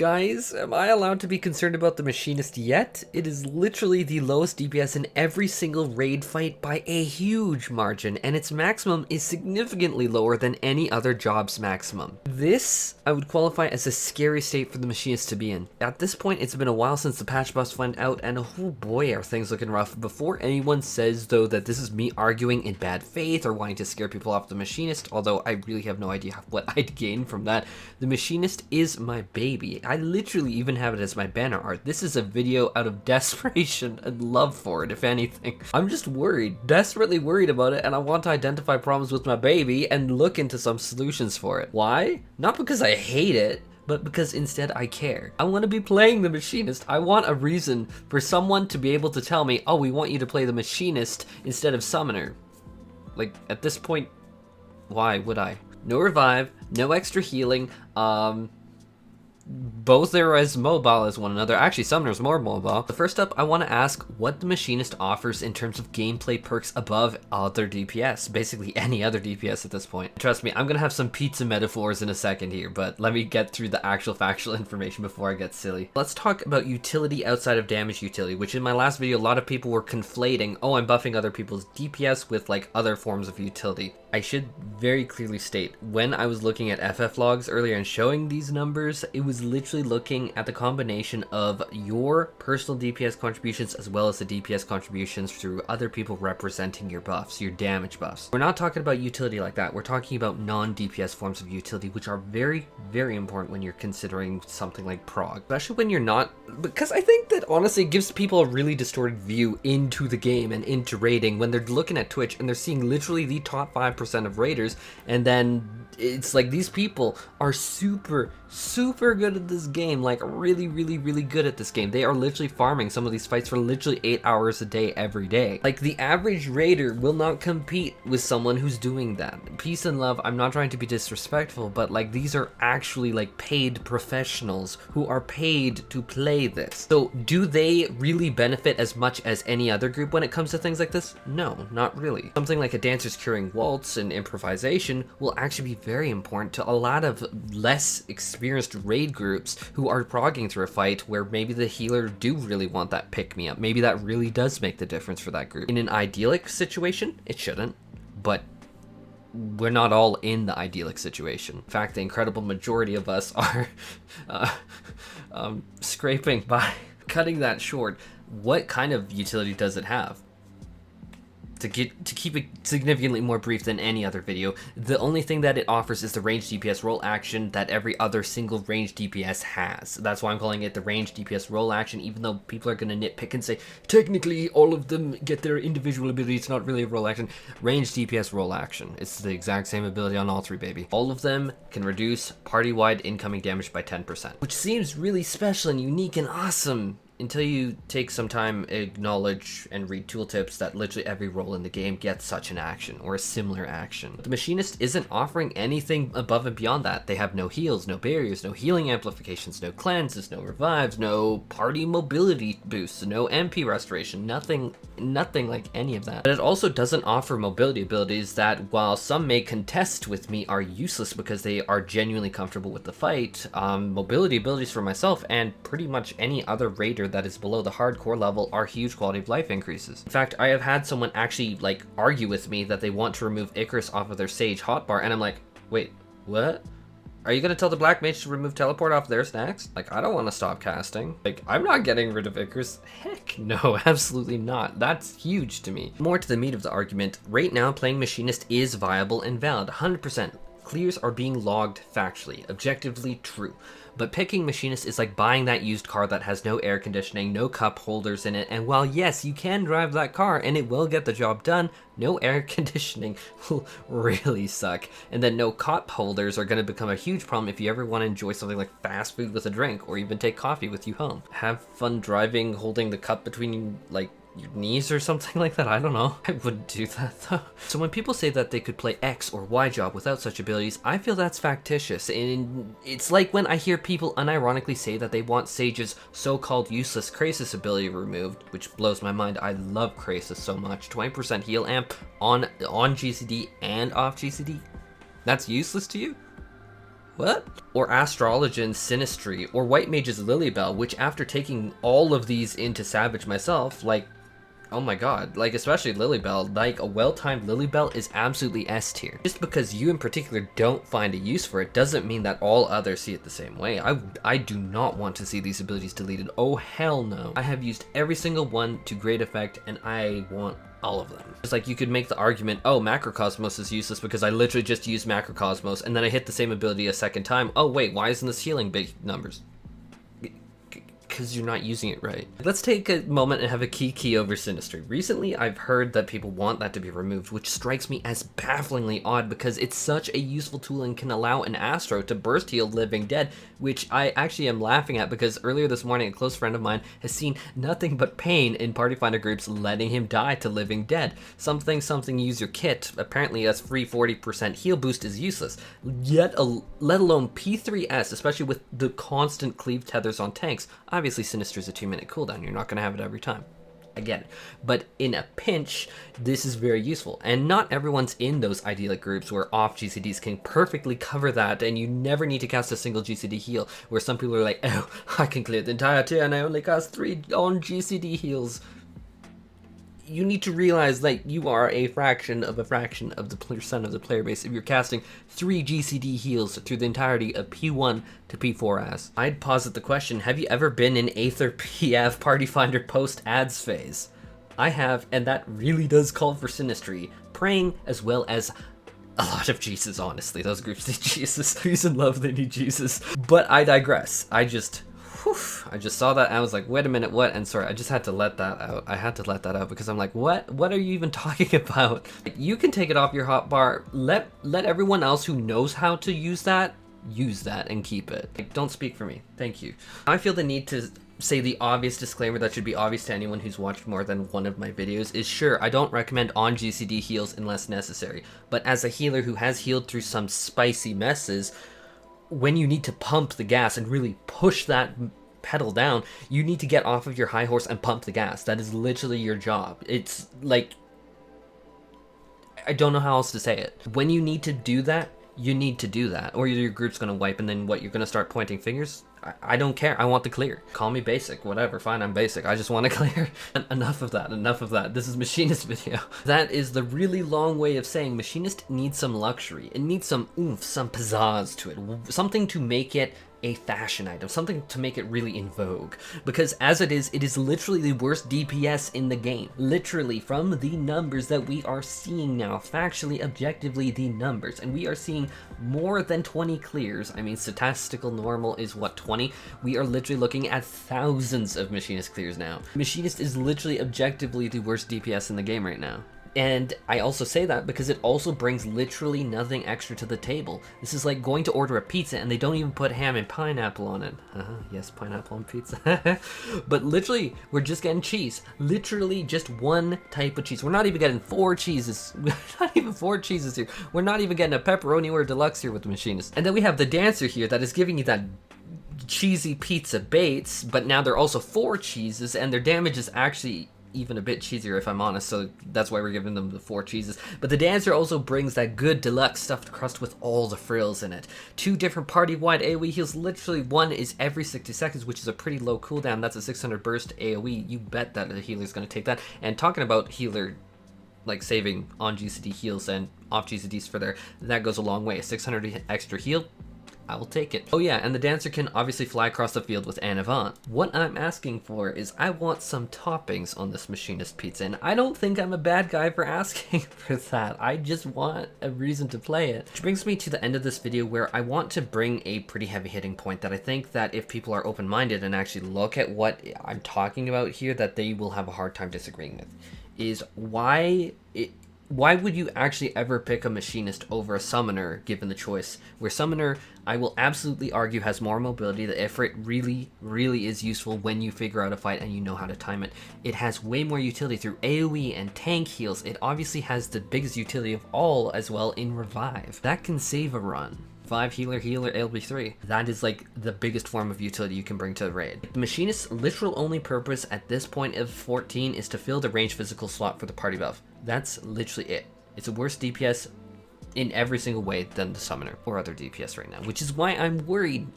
Guys, am I allowed to be concerned about the Machinist yet? It is literally the lowest DPS in every single raid fight by a huge margin, and its maximum is significantly lower than any other job's maximum. This, I would qualify as a scary state for the Machinist to be in. At this point, it's been a while since the patch buffs went out, and oh boy are things looking rough. Before anyone says, though, that this is me arguing in bad faith or wanting to scare people off the Machinist, although I really have no idea what I'd gain from that, the Machinist is my baby. I literally even have it as my banner art. This is a video out of desperation and love for it, if anything. I'm just worried, desperately worried about it, and I want to identify problems with my baby and look into some solutions for it. Why? Not because I hate it, but because instead I care. I want to be playing the Machinist. I want a reason for someone to be able to tell me, oh, we want you to play the Machinist instead of Summoner. Like, at this point, why would I? No revive, no extra healing, both are as mobile as one another. Actually, Summoner's more mobile. But first up, I want to ask what the Machinist offers in terms of gameplay perks above other DPS. Basically any other DPS at this point. Trust me, I'm going to have some pizza metaphors in a second here, but let me get through the actual factual information before I get silly. Let's talk about utility outside of damage utility, which in my last video, a lot of people were conflating, oh, I'm buffing other people's DPS with like other forms of utility. I should very clearly state, when I was looking at fflogs earlier and showing these numbers, it was literally looking at the combination of your personal DPS contributions as well as the DPS contributions through other people representing your buffs, your damage buffs. We're not talking about utility like that. We're talking about non-DPS forms of utility, which are very, very important when you're considering something like prog, especially when you're not, because I think that honestly it gives people a really distorted view into the game and into raiding when they're looking at Twitch and they're seeing literally the top 5% of raiders, and then it's like these people are super good at this game, like really good at this game. They are literally farming some of these fights for literally 8 hours a day every day. Like the average raider will not compete with someone who's doing that. Peace and love, I'm not trying to be disrespectful, but like these are actually like paid professionals who are paid to play this. So do they really benefit as much as any other group when it comes to things like this? No, not really. Something like a dancer's curing waltz and improvisation will actually be very important to a lot of less experienced raid groups who are progging through a fight where maybe the healer do really want that pick-me-up. Maybe that really does make the difference for that group. In an idyllic situation, it shouldn't, but we're not all in the idyllic situation. In fact, the incredible majority of us are scraping by. Cutting that short, what kind of utility does it have? To keep it significantly more brief than any other video, the only thing that it offers is the ranged DPS roll action that every other single ranged DPS has. That's why I'm calling it the ranged DPS roll action, even though people are going to nitpick and say, technically all of them get their individual ability, it's not really a roll action. Ranged DPS roll action. It's the exact same ability on all three, baby. All of them can reduce party-wide incoming damage by 10%, which seems really special and unique and awesome, until you take some time, acknowledge, and read tooltips that literally every role in the game gets such an action, or a similar action. The Machinist isn't offering anything above and beyond that. They have no heals, no barriers, no healing amplifications, no cleanses, no revives, no party mobility boosts, no MP restoration, nothing like any of that. But it also doesn't offer mobility abilities that, while some may contest with me, are useless because they are genuinely comfortable with the fight. Mobility abilities for myself and pretty much any other raider that is below the hardcore level are huge quality of life increases. In fact, I have had someone actually like argue with me that they want to remove Icarus off of their Sage hotbar, and I'm like, wait, what? Are you gonna tell the Black Mage to remove teleport off their stacks? Like, I don't want to stop casting. Like, I'm not getting rid of Icarus. Heck no, absolutely not. That's huge to me. More to the meat of the argument, right now playing Machinist is viable and valid, 100%. Clears are being logged factually, objectively true. But picking Machinist is like buying that used car that has no air conditioning, no cup holders in it, and while yes, you can drive that car and it will get the job done, no air conditioning will really suck. And then no cup holders are going to become a huge problem if you ever want to enjoy something like fast food with a drink, or even take coffee with you home. Have fun driving, holding the cup between like your knees or something like that. I don't know. I wouldn't do that though. So when people say that they could play X or Y job without such abilities, I feel that's factitious. And it's like when I hear people unironically say that they want Sage's so-called useless Krasis ability removed, which blows my mind. I love Krasis so much. 20% heal amp on GCD and off GCD. That's useless to you? What? Or Astrology and Synastry, or White Mage's Lilybell, which after taking all of these into Savage myself, like, oh my god, like especially Lilybell, like a well-timed Lilybell is absolutely S tier. Just because you in particular don't find a use for it doesn't mean that all others see it the same way. I do not want to see these abilities deleted. Oh hell no. I have used every single one to great effect and I want all of them. It's like you could make the argument, oh, Macrocosmos is useless because I literally just used Macrocosmos and then I hit the same ability a second time. Oh wait, why isn't this healing big numbers? Because you're not using it right. Let's take a moment and have a key over Synastry. Recently, I've heard that people want that to be removed, which strikes me as bafflingly odd because it's such a useful tool and can allow an Astro to burst heal Living Dead, which I actually am laughing at because earlier this morning, a close friend of mine has seen nothing but pain in Party Finder groups letting him die to Living Dead. Something use your kit. Apparently, that's free 40% heal boost is useless. Yet, let alone P3S, especially with the constant cleave tethers on tanks. Obviously, Synastry is a 2-minute cooldown. You're not going to have it every time. Again, but in a pinch, this is very useful. And not everyone's in those idyllic groups where off GCDs can perfectly cover that, and you never need to cast a single GCD heal, where some people are like, oh, I can clear the entire tier and I only cast 3 on GCD heals. You need to realize that you are a fraction of the percent of the player base if you're casting 3 GCD heals through the entirety of P1 to P4S. I'd posit the question, have you ever been in Aether PF Party Finder post-ads phase? I have, and that really does call for Synastry, praying as well as a lot of Jesus, honestly. Those groups need Jesus. Who's in love, they need Jesus. But I digress. I just saw that and I was like, wait a minute, what? And sorry, I just had to let that out. I had to let that out because I'm like, what are you even talking about? You can take it off your hotbar. Let everyone else who knows how to use that and keep it. Like, don't speak for me. Thank you. I feel the need to say the obvious disclaimer that should be obvious to anyone who's watched more than one of my videos is, sure, I don't recommend on GCD heals unless necessary, but as a healer who has healed through some spicy messes, when you need to pump the gas and really push that pedal down, you need to get off of your high horse and pump the gas. That is literally your job. It's like, I don't know how else to say it. When you need to do that, you need to do that, or your group's gonna wipe, and then what, you're gonna start pointing fingers? I don't care. I want the clear. Call me basic, whatever, fine, I'm basic. I just want to clear. Enough of that. This is Machinist video. That is the really long way of saying Machinist needs some luxury. It needs some oomph, some pizzazz to it. Something to make it a fashion item, something to make it really in vogue, because as it is literally the worst DPS in the game. Literally, from the numbers that we are seeing now, factually, objectively, the numbers, and we are seeing more than 20 clears. I mean, statistical normal is what, 20? We are literally looking at thousands of Machinist clears now. Machinist is literally objectively the worst DPS in the game right now. And I also say that because it also brings literally nothing extra to the table. This is like going to order a pizza and they don't even put ham and pineapple on it. Yes, pineapple on pizza. But literally, we're just getting cheese. Literally just one type of cheese. We're not even getting 4 cheeses. We're not even 4 cheeses here. We're not even getting a pepperoni or a deluxe here with the Machinist. And then we have the Dancer here that is giving you that cheesy pizza baits, but now they're also 4 cheeses and their damage is actually even a bit cheesier, if I'm honest, so that's why we're giving them the 4 cheeses. But the Dancer also brings that good deluxe stuffed crust with all the frills in it. 2 different party-wide AoE heals. Literally, one is every 60 seconds, which is a pretty low cooldown. That's a 600 burst AoE. You bet that the healer's going to take that. And talking about healer, like saving on GCD heals and off GCDs for there, that goes a long way. A 600 extra heal, I will take it. Oh yeah, and the Dancer can obviously fly across the field with an Avant. What I'm asking for is I want some toppings on this Machinist pizza, and I don't think I'm a bad guy for asking for that. I just want a reason to play it. Which brings me to the end of this video where I want to bring a pretty heavy hitting point that I think that if people are open-minded and actually look at what I'm talking about here, that they will have a hard time disagreeing with, is why would you actually ever pick a Machinist over a Summoner given the choice? Where Summoner, I will absolutely argue, has more mobility. The Ifrit really, really is useful when you figure out a fight and you know how to time it. It has way more utility through AoE and tank heals. It obviously has the biggest utility of all as well in Revive. That can save a run. 5 healer LB3. That is like the biggest form of utility you can bring to the raid. The Machinist's literal only purpose at this point of 14 is to fill the range physical slot for the party buff. That's literally it. It's a worse DPS in every single way than the summoner or other DPS right now, which is why I'm worried